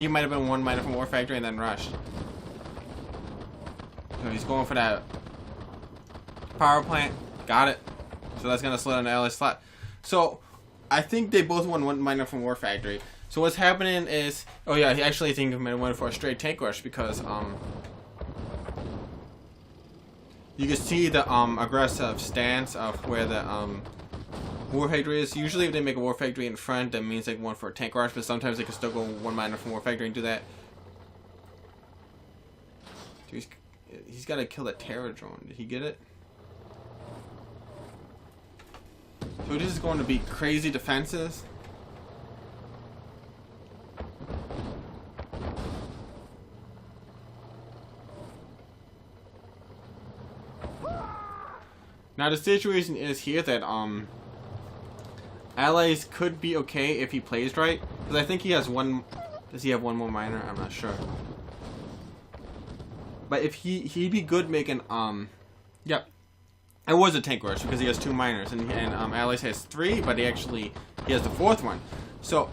He might have been one miner from War Factory and then rushed. So he's going for that power plant. Got it. So that's gonna slow down the ally slot. So I think they both won one miner from War Factory. So what's happening is, oh yeah, he actually think he went for a straight tank rush because you can see the aggressive stance of where the War Factory is. Usually if they make a War Factory in front, that means they went for a tank rush, but sometimes they can still go one miner from War Factory and do that. Dude, he's got to kill that Terror drone. Did he get it? So this is going to be crazy defenses. Now the situation is here that allies could be okay if he plays right, because I think he has one. Does he have one more miner? I'm not sure. But if he'd be good making yep. It was a tank rush because he has 2 miners and allies has 3, but he has the 4th one. So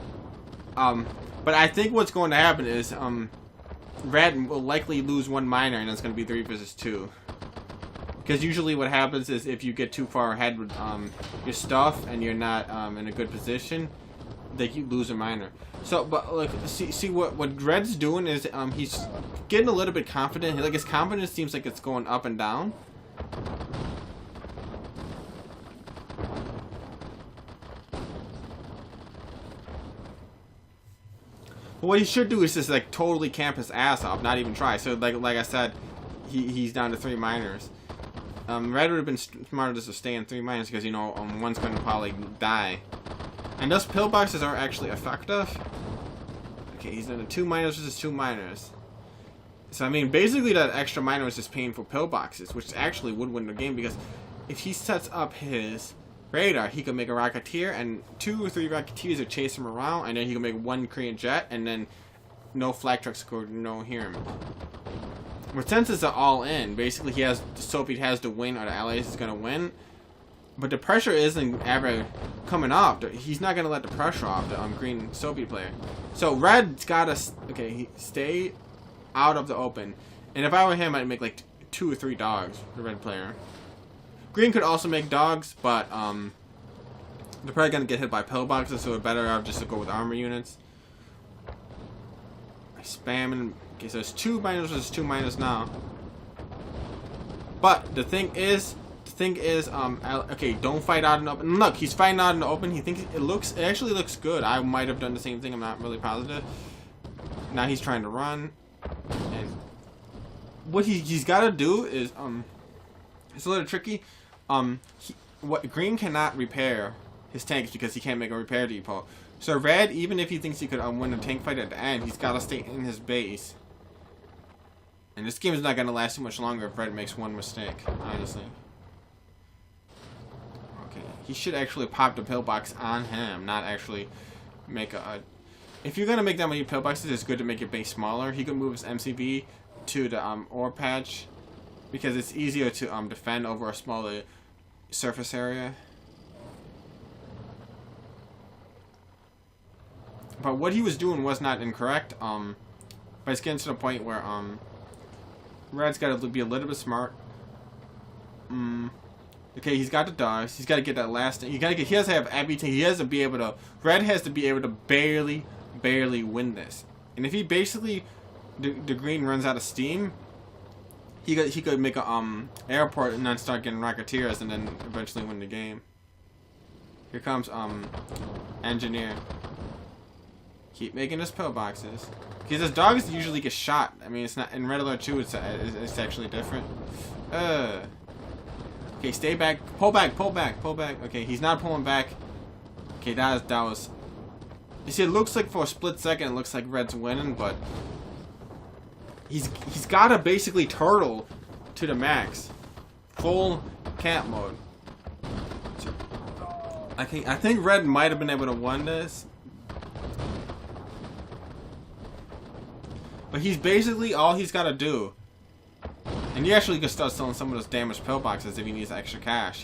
but I think what's going to happen is Red will likely lose 1 miner and it's going to be 3 versus 2. Because usually what happens is if you get too far ahead with your stuff and you're not in a good position, they keep losing miner. So, but like, see what Red's doing is he's getting a little bit confident. Like his confidence seems like it's going up and down. But what he should do is just like totally camp his ass off, not even try. So like I said, he's down to 3 miners. Red would have been smarter just to stay in 3 miners because, you know, one's going to probably die. And those pillboxes are actually effective. Okay, he's in the 2 miners versus 2 miners. So, I mean, basically that extra miner is just paying for pillboxes, which actually would win the game because if he sets up his radar, he can make a Rocketeer and 2 or 3 Rocketeers would chase him around, and then he can make 1 Korean jet, and then no flak trucks could hear him. But since it's all in, basically he has Soviet has to win or the allies is gonna win. But the pressure isn't ever coming off. He's not gonna let the pressure off the green Soviet player. So Red's gotta stay out of the open. And if I were him, I'd make like 2 or 3 dogs. The red player. Green could also make dogs, but they're probably gonna get hit by pillboxes, so it's better off just to go with armor units. Spamming. Okay, so it's 2 miners versus 2 miners now. But the thing is, okay, don't fight out in the open. Look, he's fighting out in the open. He thinks it actually looks good. I might have done the same thing. I'm not really positive. Now he's trying to run, and what he's got to do is it's a little tricky. What Green cannot repair his tanks because he can't make a repair depot. So Red, even if he thinks he could win a tank fight at the end, he's got to stay in his base. And this game is not going to last too much longer if Red makes 1 mistake, honestly. Okay, he should actually pop the pillbox on him, not actually make a... If you're going to make that many pillboxes, it's good to make your base smaller. He can move his MCV to the ore patch because it's easier to defend over a smaller surface area. But what he was doing was not incorrect. But it's getting to the point where Red's got to be a little bit smart. Okay, he's got the dogs. He's got to get that last thing. He has to have everything. He has to be able to. Red has to be able to barely win this. And if he basically the green runs out of steam, he could make a airport and then start getting Rocketeers and then eventually win the game. Here comes engineer. Keep making his pillboxes. Because his dogs usually get shot. I mean, it's not in Red Alert 2. It's actually different. Okay, stay back. Pull back. Pull back. Pull back. Okay, he's not pulling back. Okay, that was. You see, it looks like for a split second, it looks like Red's winning, but he's got to basically turtle to the max, full camp mode. Okay, I think Red might have been able to win this. But he's basically all he's got to do. And he actually can start selling some of those damaged pillboxes if he needs extra cash.